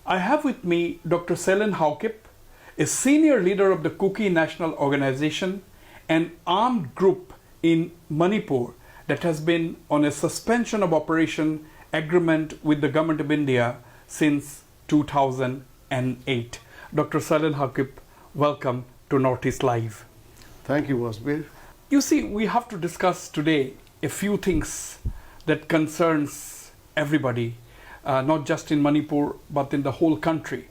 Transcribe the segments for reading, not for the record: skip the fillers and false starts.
I have with me Dr. Seilen Haokip, a senior leader of the Kuki National Organization, an armed group in Manipur that has been on a suspension of operation agreement with the government of India since 2008. Dr. Seilen Haokip, welcome to Northeast Live. Thank you, Wasbir. You see, we have to discuss today a few things that concerns everybody, not just in Manipur, but in the whole country.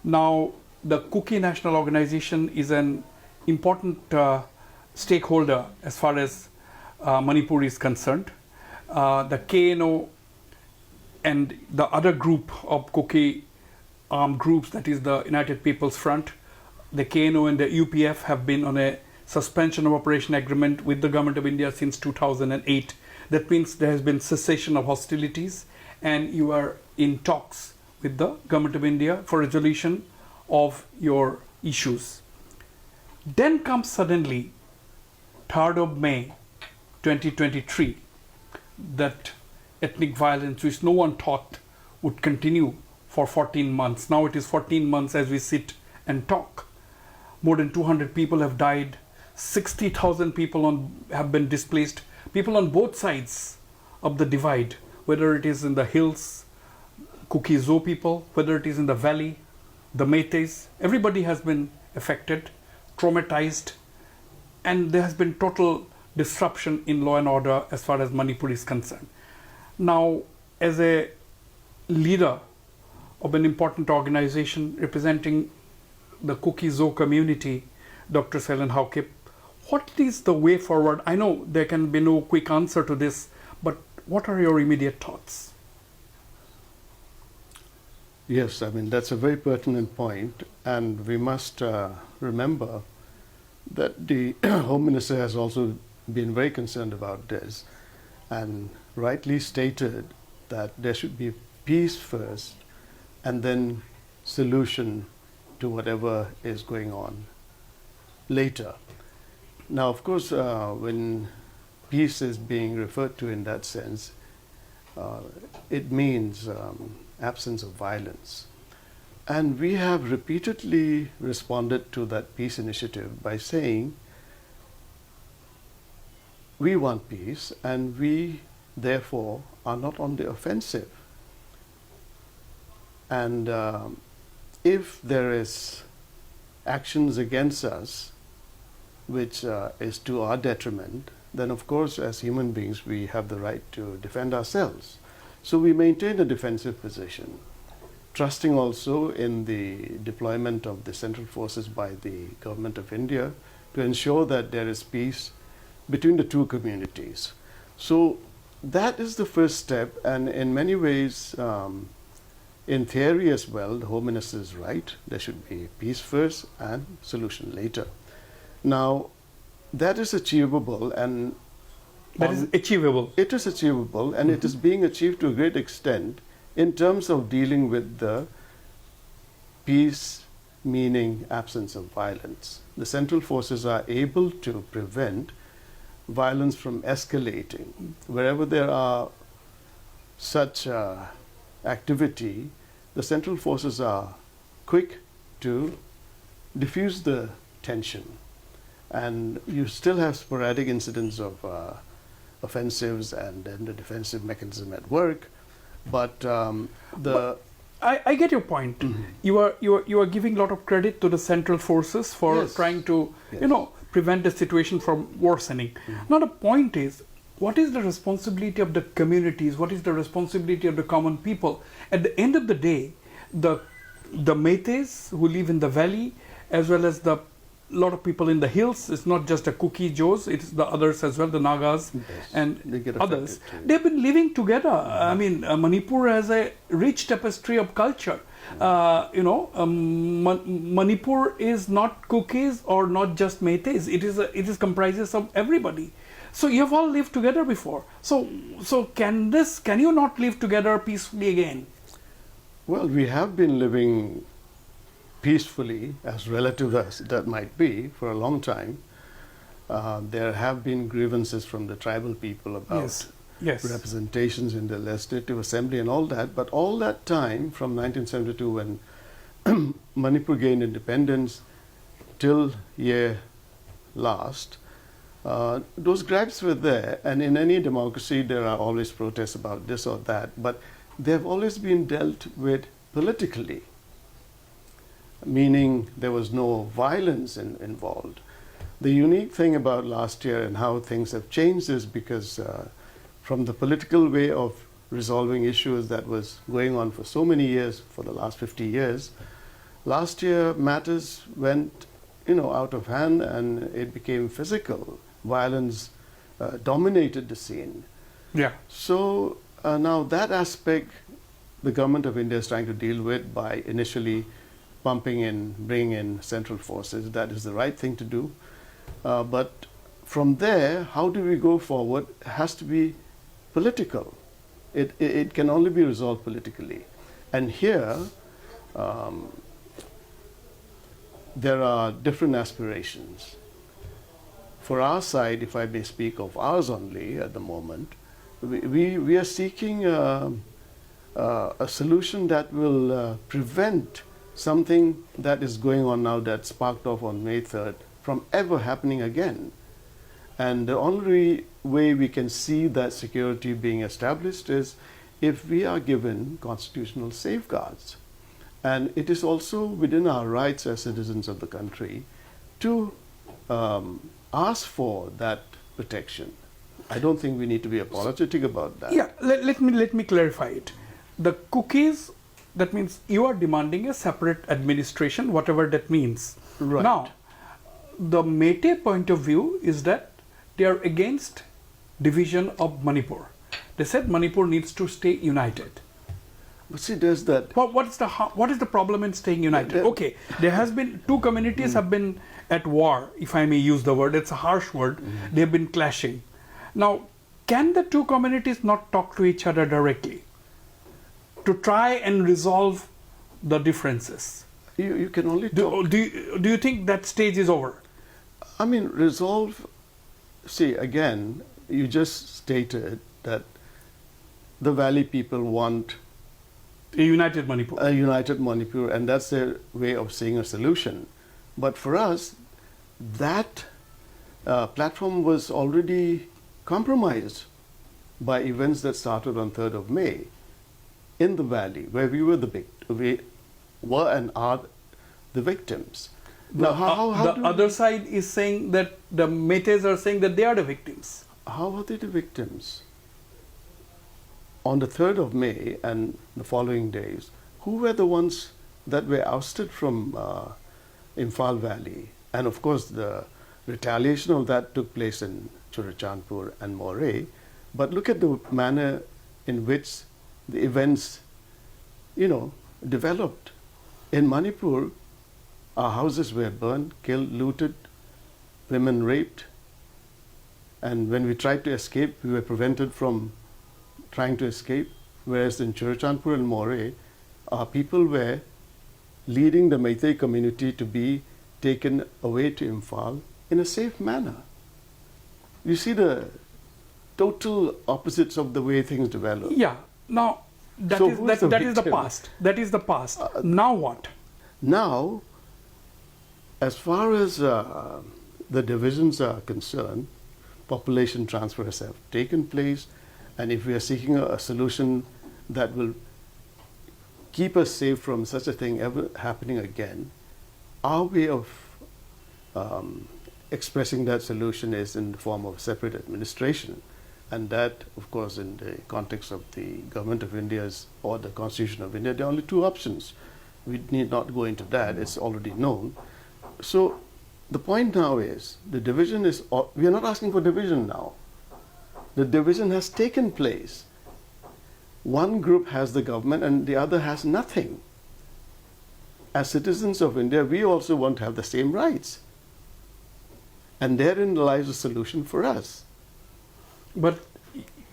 Now, the Kuki National Organization is an important stakeholder as far as Manipur is concerned. The KNO and the other group of Kuki armed groups, that is the United People's Front, the KNO and the UPF have been on a suspension of operation agreement with the government of India since 2008. That means there has been cessation of hostilities, and you are in talks with the government of India for resolution of your issues. Then comes suddenly 3rd of May 2023, that ethnic violence which no one thought would continue for 14 months. Now it is 14 months as we sit and talk. More than 200 people have died, 60,000 people have been displaced, people on both sides of the divide, whether it is in the hills, Kuki Zo people, whether it is in the valley, the Meiteis, everybody has been affected, traumatized, and there has been total disruption in law and order as far as Manipur is concerned. Now, as a leader of an important organization representing the Kuki Zo community, Dr. Seilen Haokip, what is the way forward? I know there can be no quick answer to this, but what are your immediate thoughts? Yes, I mean, that's a very pertinent point, and we must remember that the Home Minister has also been very concerned about this and rightly stated that there should be peace first and then solution to whatever is going on later. Now, of course, when peace is being referred to in that sense, it means absence of violence. And we have repeatedly responded to that peace initiative by saying we want peace and we therefore are not on the offensive. And if there is actions against us which is to our detriment, then of course as human beings we have the right to defend ourselves. So we maintain a defensive position, trusting also in the deployment of the central forces by the government of India to ensure that there is peace between the two communities. So that is the first step, and in many ways, in theory as well, the Home Minister is right. There should be peace first and solution later. Now, that is achievable, and That is achievable. It is achievable, and it is being achieved to a great extent in terms of dealing with the peace, meaning absence of violence. The central forces are able to prevent violence from escalating. Wherever there are such activity, the central forces are quick to diffuse the tension. And you still have sporadic incidents of offensives and then the defensive mechanism at work, but I get your point. Mm-hmm. You are giving a lot of credit to the central forces for Yes. trying to Yes. prevent the situation from worsening. Now the point is, what is the responsibility of the communities? What is the responsibility of the common people? At the end of the day, the Meiteis who live in the valley, as well as the lot of people in the hills, it's not just the Kuki Jos, it's the others as well, the Nagas and they get others. affected too. They've been living together. I mean, Manipur has a rich tapestry of culture. Manipur is not Kukis or not just Meiteis. It is comprises of everybody. So you have all lived together before. So can you not live together peacefully again? Well, we have been living peacefully, as relative as that might be, for a long time. There have been grievances from the tribal people about Yes. representations in the Legislative Assembly and all that. But all that time, from 1972 when Manipur gained independence till year last, those gripes were there. And in any democracy, there are always protests about this or that. But they have always been dealt with politically, meaning there was no violence involved. The unique thing about last year and how things have changed is because from the political way of resolving issues that was going on for so many years, for the last 50 years, last year matters went out of hand and it became physical. Violence dominated the scene. Yeah. So now that aspect the government of India is trying to deal with by initially bringing in central forces. That is the right thing to do. But from there, how do we go forward has to be political. It can only be resolved politically. And here, there are different aspirations. For our side, if I may speak of ours only at the moment, we are seeking a solution that will prevent something that is going on now that sparked off on May 3rd from ever happening again. And the only way we can see that security being established is if we are given constitutional safeguards. And it is also within our rights as citizens of the country to ask for that protection. I don't think we need to be apologetic about that. Yeah, let me clarify it. The cookies, that means you are demanding a separate administration, whatever that means. Right. Now, the Métis point of view is that they are against division of Manipur. They said Manipur needs to stay united. But see, there's that. What is the problem in staying united? Okay, there has been two communities have been at war, if I may use the word. It's a harsh word. They have been clashing. Now, can the two communities not talk to each other directly to try and resolve the differences? You can only talk. Do you think that stage is over? I mean, resolve. See, again, you just stated that the Valley people want A united Manipur. a united Manipur, and that's their way of seeing a solution. But for us, that platform was already compromised by events that started on 3rd of May in the Valley, where we were and are the victims. Now, The other side is saying that the Métis are saying that they are the victims. how are they the victims? On the 3rd of May and the following days, who were the ones that were ousted from Imphal Valley? And of course, the retaliation of that took place in Churachandpur and Moreh. But look at the manner in which the events, developed. In Manipur, our houses were burned, killed, looted, women raped. And when we tried to escape, we were prevented from trying to escape. Whereas in Churachandpur and Moreh, our people were leading the Métis community to be taken away to Imphal in a safe manner. You see the total opposites of the way things develop. Yeah. Now, that So is who is the that is the victim? past. That is the past. Now what? Now, as far as the divisions are concerned, population transfers have taken place, and if we are seeking a solution that will keep us safe from such a thing ever happening again, our way of expressing that solution is in the form of separate administration. And that, of course, in the context of the Government of India's or the Constitution of India, there are only two options. We need not go into that, it's already known. So the point now is, the division is, we are not asking for division now. The division has taken place. One group has the government and the other has nothing. As citizens of India, we also want to have the same rights. And therein lies a solution for us. But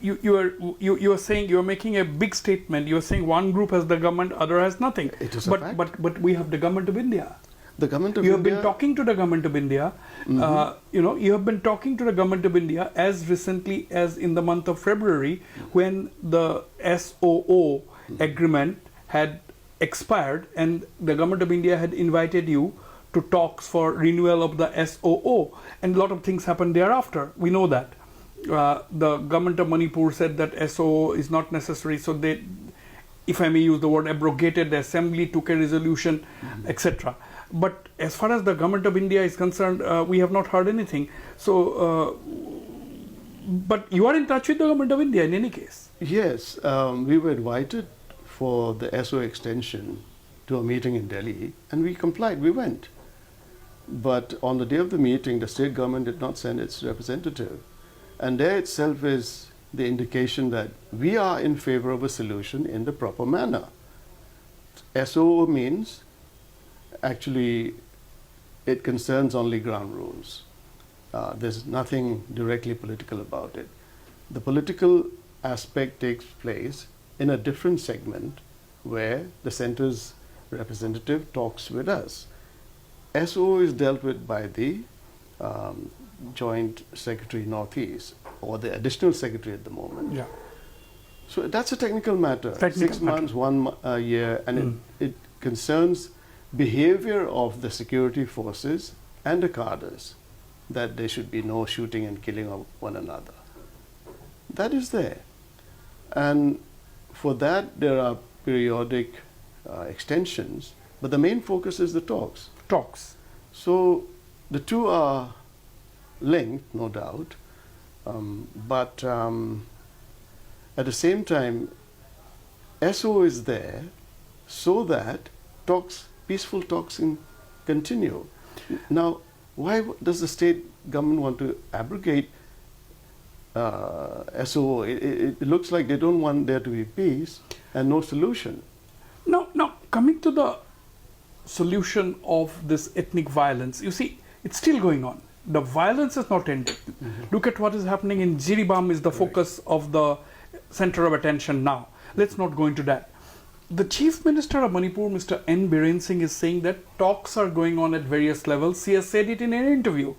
you are saying, you are making a big statement. You are saying one group has the government, other has nothing. It is a but fact. but we have the government of India. The government of You have India, been talking to the government of India. You have been talking to the government of India as recently as in the month of February, when the SOO agreement had expired, and the government of India had invited you to talks for renewal of the SOO, and a lot of things happened thereafter. We know that. The government of Manipur said that SOO is not necessary, so they, if I may use the word, abrogated the assembly, took a resolution, etc. But as far as the government of India is concerned, we have not heard anything. So, but you are in touch with the government of India in any case. yes, we were invited for the SO extension to a meeting in Delhi, and we complied, we went. But on the day of the meeting, the state government did not send its representative. And there itself is the indication that we are in favor of a solution in the proper manner. SO means, actually, it concerns only ground rules. There's nothing directly political about it. The political aspect takes place in a different segment where the center's representative talks with us. SO is dealt with by the Joint Secretary Northeast, or the additional secretary at the moment. Yeah. So that's a technical matter. Technical 6 months, 1 year, and it concerns behavior of the security forces and the cadres, that there should be no shooting and killing of one another. That is there. And for that, there are periodic extensions, but the main focus is the talks. Talks. So the two are linked, no doubt, but at the same time, SO is there so that talks, peaceful talks can continue. Now, why does the state government want to abrogate SO? It looks like they don't want there to be peace and no solution. Now, coming to the solution of this ethnic violence, you see, it's still going on. The violence is not ended. Look at what is happening in Jiribam is the focus of the center of attention now. Let's not go into that. The Chief Minister of Manipur, Mr. N. Biren Singh, is saying that talks are going on at various levels. He has said it in an interview.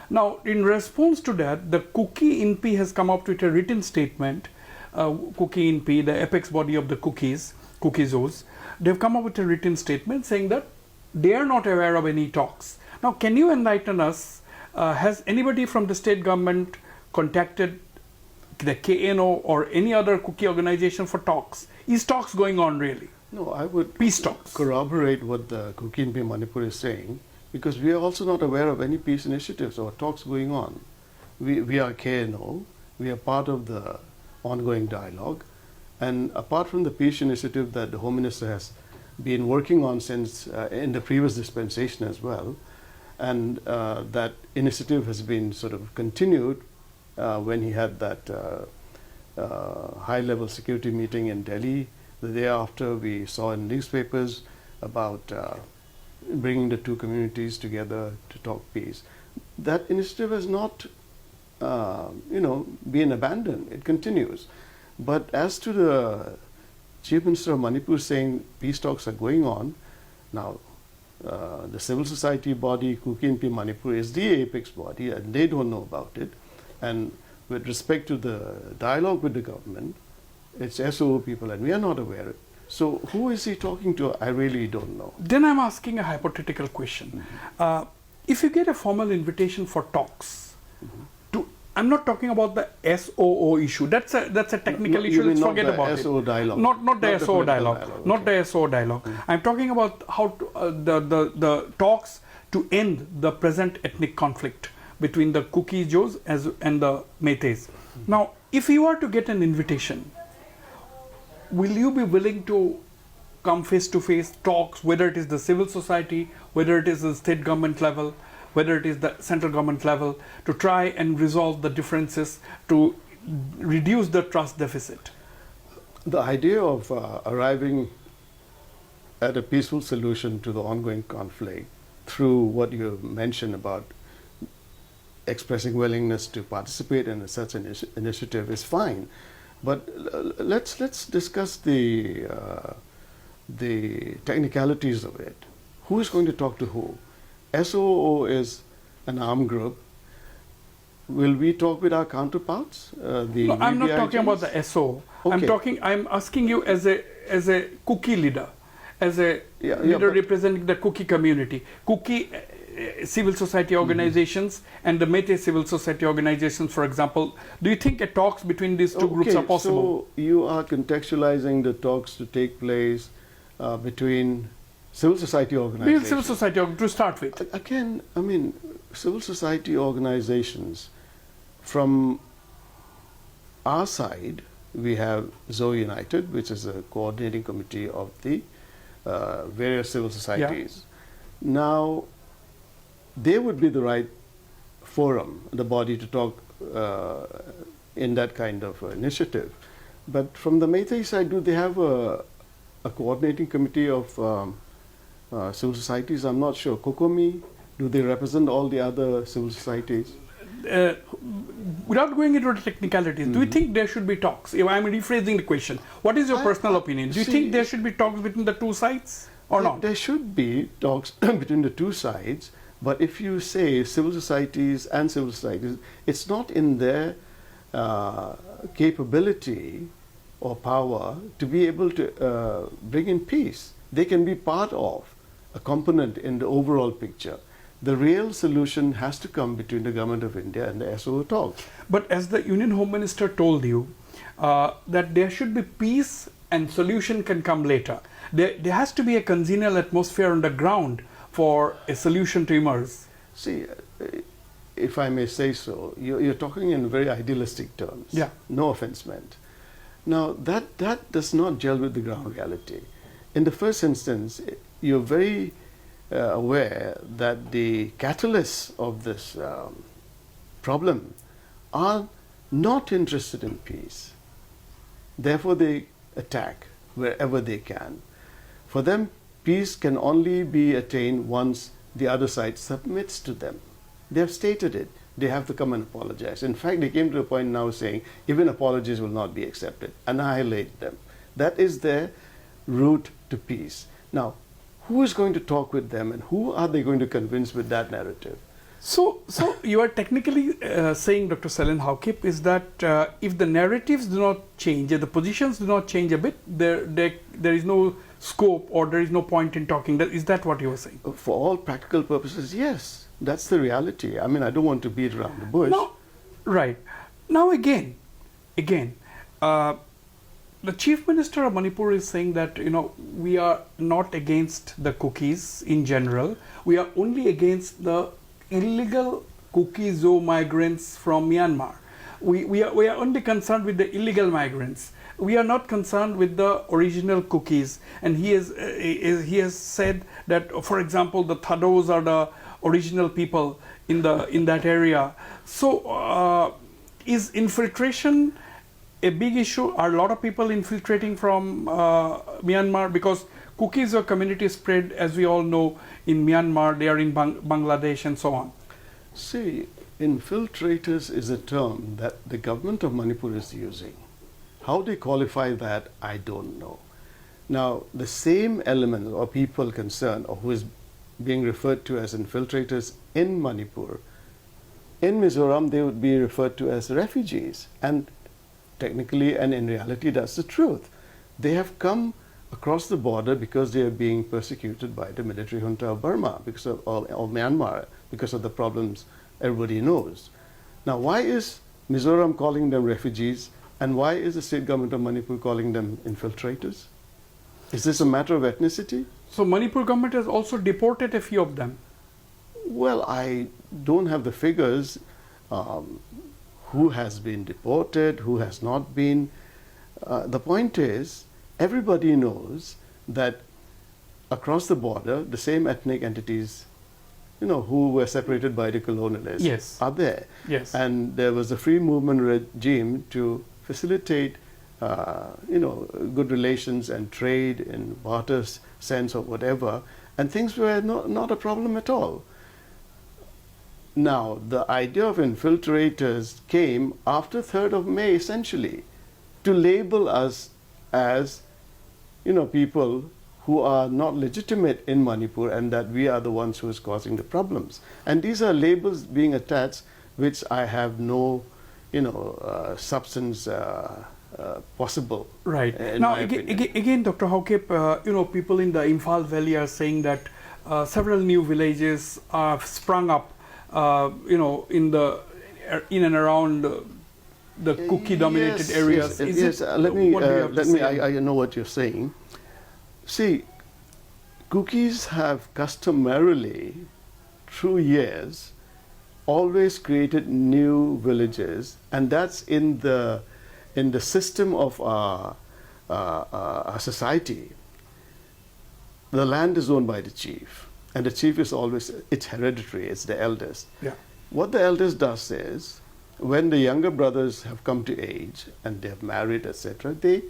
Now, in response to that, the Kuki INPI has come up with a written statement. Kuki INPI, the apex body of the Kukizos, they've come up with a written statement saying that they are not aware of any talks. Now, can you enlighten us? Has anybody from the state government contacted the KNO or any other Kuki organization for talks? Is talks going on really? No, I would Peace talks. corroborate what the Kuki INPI Manipur is saying, because we are also not aware of any peace initiatives or talks going on. We are KNO, we are part of the ongoing dialogue, and apart from the peace initiative that the Home Minister has been working on since in the previous dispensation as well, and that initiative has been sort of continued when he had that high-level security meeting in Delhi. The day after, we saw in newspapers about bringing the two communities together to talk peace. That initiative has not, been abandoned. It continues. But as to the Chief Minister of Manipur saying peace talks are going on, now the civil society body, Kuki INPI Manipur, is the apex body, and they don't know about it. And with respect to the dialogue with the government, it's SOO people, and we are not aware. So who is he talking to? I really don't know. Then I'm asking a hypothetical question. If you get a formal invitation for talks, I'm not talking about the SOO issue. That's a technical issue. Let's forget about it. SOO dialogue. Not the SOO dialogue. Not the SOO dialogue. I'm talking about how to, the talks to end the present ethnic conflict between the Kukijos and the Meiteis. Now, if you are to get an invitation, will you be willing to come face-to-face talks, whether it is the civil society, whether it is the state government level, whether it is the central government level, to try and resolve the differences, to reduce the trust deficit? The idea of arriving at a peaceful solution to the ongoing conflict through what you mentioned about expressing willingness to participate in such an initiative is fine. But let's discuss the technicalities of it. Who is going to talk to who? SOO is an armed group. Will we talk with our counterparts? No, I'm not talking about the SO. Okay. I'm asking you as a cookie leader, as a leader representing the cookie community, cookie civil society organizations and the Métis civil society organizations, for example. Do you think talks between these two groups are possible? So you are contextualizing the talks to take place between civil society organizations. Civil society to start with. Again, I mean, civil society organizations, from our side, we have Zoe United, which is a coordinating committee of the various civil societies. Yeah. Now, they would be the right forum, the body to talk in that kind of initiative. But from the Métis side, do they have a coordinating committee of civil societies? I'm not sure. COCOMI, do they represent all the other civil societies? Without going into the technicalities, do you think there should be talks? If I'm rephrasing the question, what is your personal opinion? Do you think there should be talks between the two sides or not? There should be talks between the two sides, but if you say civil societies and civil societies, it's not in their capability or power to be able to bring in peace. They can be part of a component in the overall picture. The real solution has to come between the Government of India and the SOO talks. But as the Union Home Minister told you, that there should be peace and solution can come later. There has to be a congenial atmosphere on the ground for a solution to emerge. See, if I may say so, you're talking in very idealistic terms. Yeah. No offense meant. Now, that does not gel with the ground reality. In the first instance, you're very aware that the catalysts of this problem are not interested in peace. Therefore, they attack wherever they can. For them, peace can only be attained once the other side submits to them. They have stated it. They have to come and apologize. In fact, they came to a point now saying even apologies will not be accepted. Annihilate them. That is their route to peace. Now, who is going to talk with them and who are they going to convince with that narrative? So you are technically saying, Dr. Seilen Haokip, is that if the narratives do not change, if the positions do not change a bit, there is no scope or there is no point in talking. Is that what you were saying? For all practical purposes, yes. That's the reality. I mean, I don't want to beat around the bush. Now, right. Now again, the Chief Minister of Manipur is saying that, we are not against the cookies in general. We are only against the illegal cookie zoo migrants from Myanmar. We are only concerned with the illegal migrants. We are not concerned with the original cookies. And he has said that, for example, the Thados are the original people in that area. So is infiltration a big issue? Are a lot of people infiltrating from Myanmar? Because cookies are community spread, as we all know, in Myanmar, they are in Bangladesh and so on. See, infiltrators is a term that the government of Manipur is using. How they qualify that, I don't know. Now, the same element or people concerned, or who is being referred to as infiltrators in Manipur, in Mizoram, they would be referred to as refugees. And technically and in reality, that's the truth. They have come across the border because they are being persecuted by the military junta of Burma, or Myanmar, because of the problems everybody knows. Now, why is Mizoram calling them refugees, and why is the state government of Manipur calling them infiltrators? Is this a matter of ethnicity? So Manipur government has also deported a few of them. Well, I don't have the figures. Who has been deported, who has not been. The point is, everybody knows that across the border, the same ethnic entities, who were separated by the colonialists are there. Yes. And there was a free movement regime to facilitate, good relations and trade in barter sense or whatever, and things were not a problem at all. Now, the idea of infiltrators came after 3rd of May, essentially, to label us as, people who are not legitimate in Manipur, and that we are the ones who is causing the problems. And these are labels being attached which I have no, substance possible. Right. In Now, my opinion. again, Dr. Haokip, people in the Imphal Valley are saying that several new villages have sprung up, in and around the Kuki-dominated areas. Yes. Let me. I know what you're saying. See, Kukis have customarily, through years, always created new villages, and that's in the system of our society. The land is owned by the chief, and the chief is always, it's hereditary, it's the eldest. Yeah. What the eldest does is, when the younger brothers have come to age and they have married, etc., they,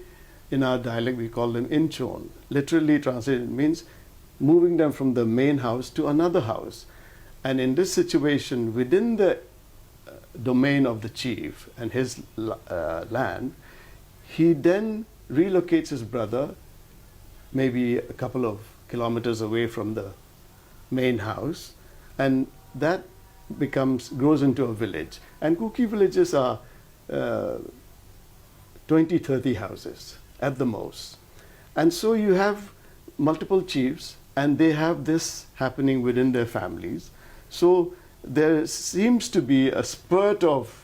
in our dialect, we call them inchon. Literally translated, means moving them from the main house to another house. And in this situation, within the domain of the chief and his land, he then relocates his brother maybe a couple of kilometers away from the main house, and that grows into a village. And Kuki villages are 20, 30 houses at the most. And so you have multiple chiefs, and they have this happening within their families. So there seems to be a spurt of,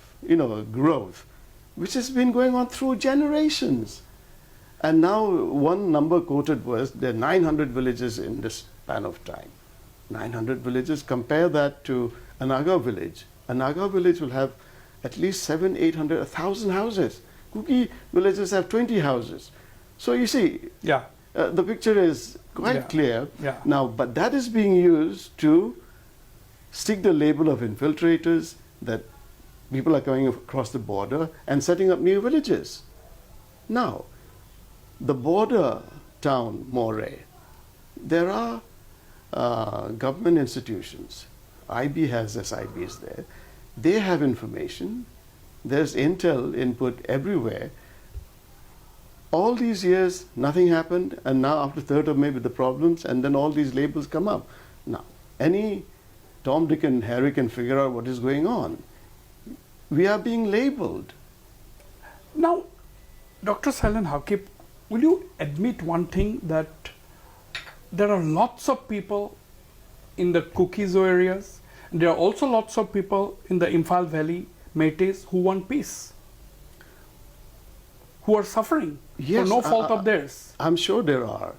growth, which has been going on through generations. And now one number quoted was there are 900 villages in this span of time. 900 villages, compare that to a Naga village. A Naga village will have at least 700, 800, 1,000 houses. Kuki villages have 20 houses. So you see, yeah, the picture is quite clear. Yeah. Now, but that is being used to stick the label of infiltrators, that people are coming across the border and setting up new villages. Now, the border town, Moray, there are government institutions. IB has SIBs there. They have information. There's intel input everywhere. All these years, nothing happened, and now after third of May with the problems, and then all these labels come up. Now, any Tom, Dick, and Harry can figure out what is going on. We are being labeled. Now, Dr. Seilen Haokip, will you admit one thing, that there are lots of people in the Kukizo areas, and there are also lots of people in the Imphal Valley, Métis, who want peace, who are suffering for no fault of theirs? I'm sure there are.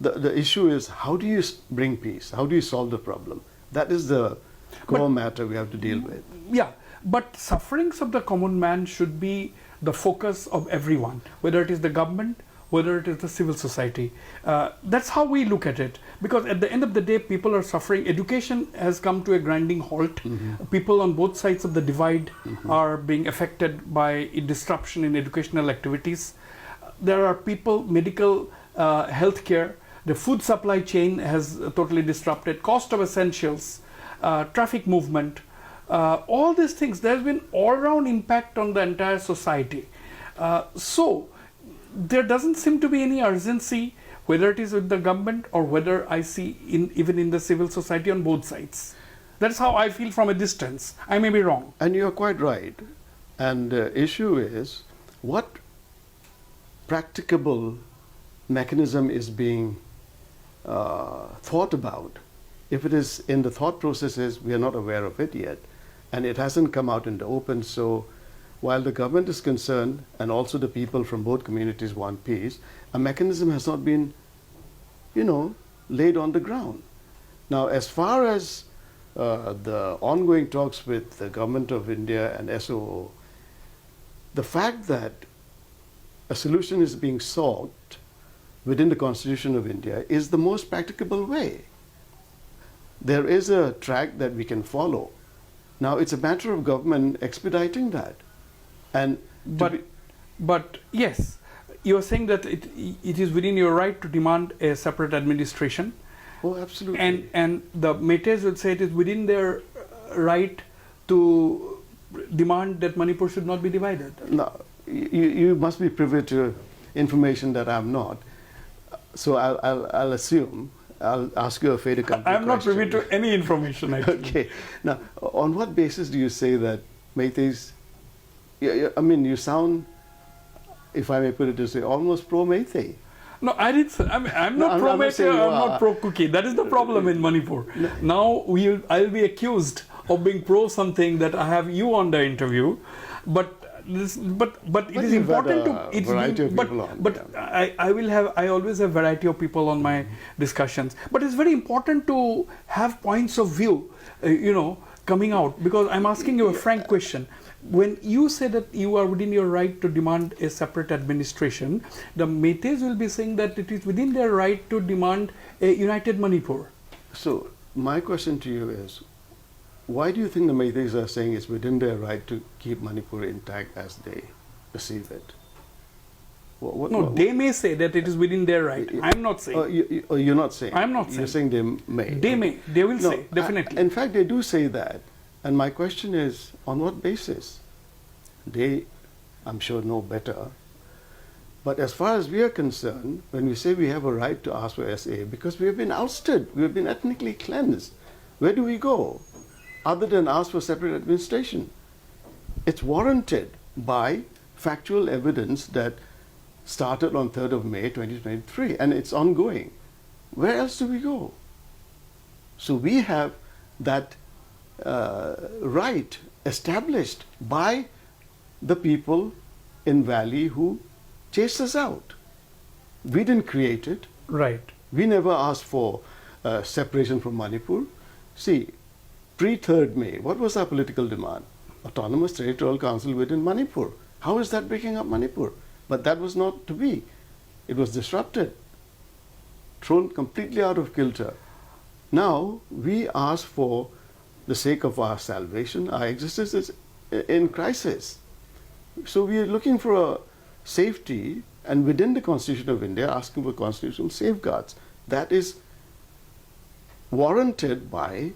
The issue is, how do you bring peace? How do you solve the problem? That is the core matter we have to deal with. Yeah, but sufferings of the common man should be the focus of everyone, whether it is the government, whether it is the civil society. That's how we look at it, because at the end of the day, people are suffering. Education has come to a grinding halt. People on both sides of the divide are being affected by a disruption in educational activities. There are people, medical healthcare, the food supply chain has totally disrupted, cost of essentials, traffic movement, all these things. There's been all-round impact on the entire society. So there doesn't seem to be any urgency, whether it is with the government or whether I see even in the civil society on both sides. That's how I feel from a distance. I may be wrong. And you're quite right. And the issue is, what practicable mechanism is being thought about? If it is in the thought processes, we are not aware of it yet, and it hasn't come out in the open. So while the government is concerned, and also the people from both communities want peace, a mechanism has not been, laid on the ground. Now, as far as the ongoing talks with the government of India and SOO, the fact that a solution is being sought within the Constitution of India is the most practicable way. There is a track that we can follow. Now, it's a matter of government expediting that. And but yes, you are saying that it is within your right to demand a separate administration. Oh, absolutely. And the Métis would say it is within their right to demand that Manipur should not be divided. Now, you must be privy to information that I'm not. So I'll assume, I'll ask you a fait accompli I'm not question. privy to any information, actually. Okay. Now, on what basis do you say that Meiteis, I mean, you sound, if I may put it this way, almost pro-Meitei. No, I didn't say, I mean, I'm No, not I'm pro not Meitei, saying you I'm are. not pro cookie. That is the problem in Manipur. Now I'll be accused of being pro something that I have you on the interview, but it is you've had important a to variety of people on, but yeah. I always have variety of people on my discussions. But it's very important to have points of view, coming out, because I'm asking you a frank question. When you say that you are within your right to demand a separate administration, the Meiteis will be saying that it is within their right to demand a united Manipur. So, my question to you is, why do you think the Meiteis are saying it's within their right to keep Manipur intact as they perceive it? They may say that it is within their right. I'm not saying. You're not saying. I'm not You're saying. saying they may. They may. They will say, definitely. In fact, they do say that. And my question is, on what basis? They, I'm sure, know better. But as far as we are concerned, when we say we have a right to ask for SA, because we have been ousted, we have been ethnically cleansed, where do we go other than ask for separate administration? It's warranted by factual evidence that started on 3rd of May 2023, and it's ongoing. Where else do we go? So we have that right established by the people in Valley who chased us out. We didn't create it. Right. We never asked for separation from Manipur. See, pre-3rd May, what was our political demand? Autonomous Territorial Council within Manipur. How is that breaking up Manipur? But that was not to be. It was disrupted, thrown completely out of kilter. Now, we ask for the sake of our salvation. Our existence is in crisis. So we are looking for a safety, and within the Constitution of India, asking for constitutional safeguards. That is warranted by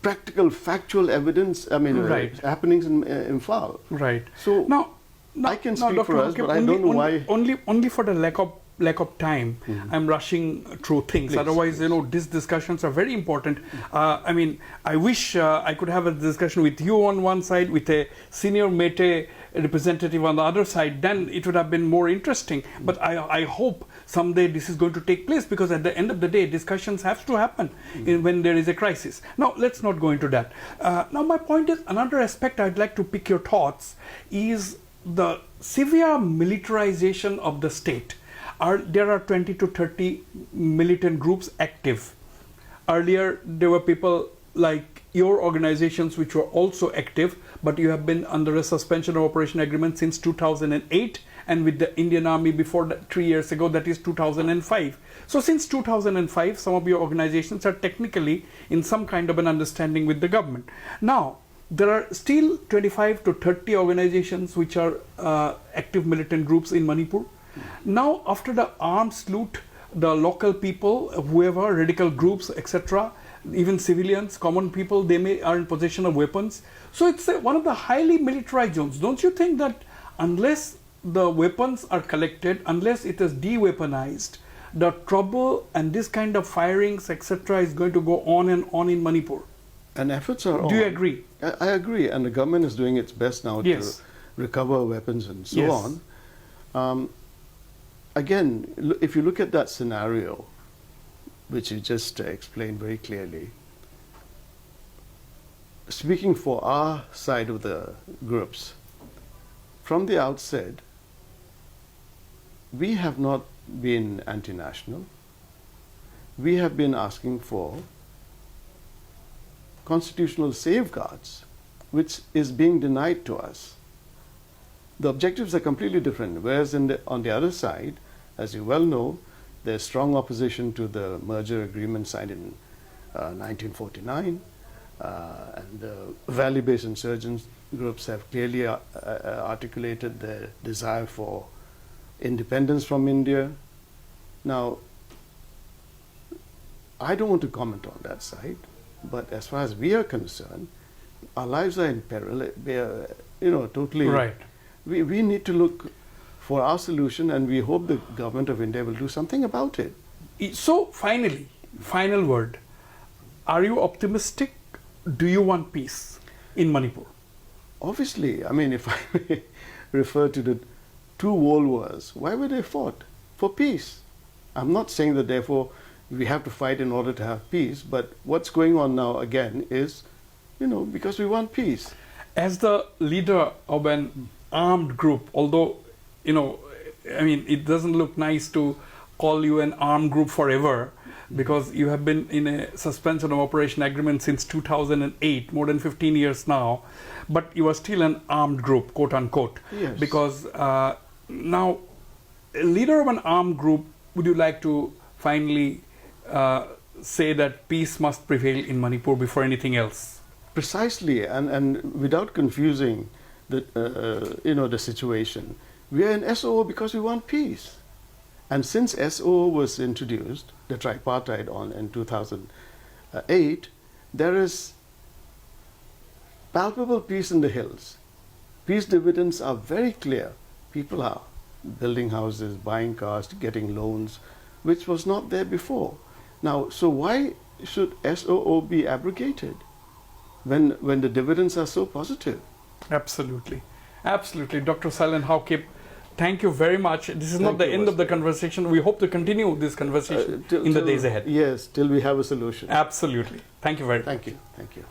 practical, factual evidence, Right. happenings in Imphal. Right. So now I can speak Dr. for us, Haokip, but I don't know why. Only for the lack of time, I'm rushing through things. Please, Otherwise, these discussions are very important. I wish I could have a discussion with you on one side, with a senior Meitei representative on the other side. Then it would have been more interesting. But I hope someday this is going to take place, because at the end of the day, discussions have to happen when there is a crisis. Now, let's not go into that. Now, my point is, another aspect I'd like to pick your thoughts is the severe militarization of the state. There are 20 to 30 militant groups active. Earlier, there were people like your organizations which were also active, but you have been under a suspension of operation agreement since 2008, and with the Indian Army before that, 3 years ago, that is 2005. So since 2005, some of your organizations are technically in some kind of an understanding with the government. Now, there are still 25 to 30 organizations which are active militant groups in Manipur. Now, after the arms loot, the local people, whoever, radical groups, etc., even civilians, common people, they are in possession of weapons. So it's one of the highly militarized zones. Don't you think that unless the weapons are collected, unless it is de-weaponized, the trouble and this kind of firings, etc., is going to go on and on in Manipur? And efforts are on. Do you agree? I agree, and the government is doing its best now Yes. to recover weapons and so Yes. on. Again, if you look at that scenario, which you just explained very clearly, speaking for our side of the groups, from the outset, we have not been anti-national. We have been asking for constitutional safeguards, which is being denied to us. The objectives are completely different, whereas on the other side, as you well know, there's strong opposition to the merger agreement signed in 1949, and the Valley-based insurgent groups have clearly articulated their desire for independence from India. Now, I don't want to comment on that side, but as far as we are concerned, our lives are in peril. We are, totally. Right. We need to look for our solution, and we hope the government of India will do something about it. So finally, final word. Are you optimistic? Do you want peace in Manipur? Obviously, I mean, if I may refer to the two world wars, why were they fought? For peace. I'm not saying that therefore we have to fight in order to have peace, but what's going on now again is, because we want peace. As the leader of an armed group, although, it doesn't look nice to call you an armed group forever, because you have been in a suspension of operation agreement since 2008, more than 15 years now, but you are still an armed group, quote unquote. Yes. Because now, a leader of an armed group, would you like to finally say that peace must prevail in Manipur before anything else? Precisely, and without confusing the situation, we are in SOO because we want peace. And since SOO was introduced, the tripartite in 2008, there is palpable peace in the hills. Peace dividends are very clear. People are building houses, buying cars, getting loans, which was not there before. Now, so why should SOO be abrogated when the dividends are so positive? Absolutely. Absolutely. Dr. Seilen Haokip, thank you very much. This is not the end of the conversation. We hope to continue this conversation in the days ahead. Yes, till we have a solution. Absolutely. Thank you very much. Thank you. Thank you.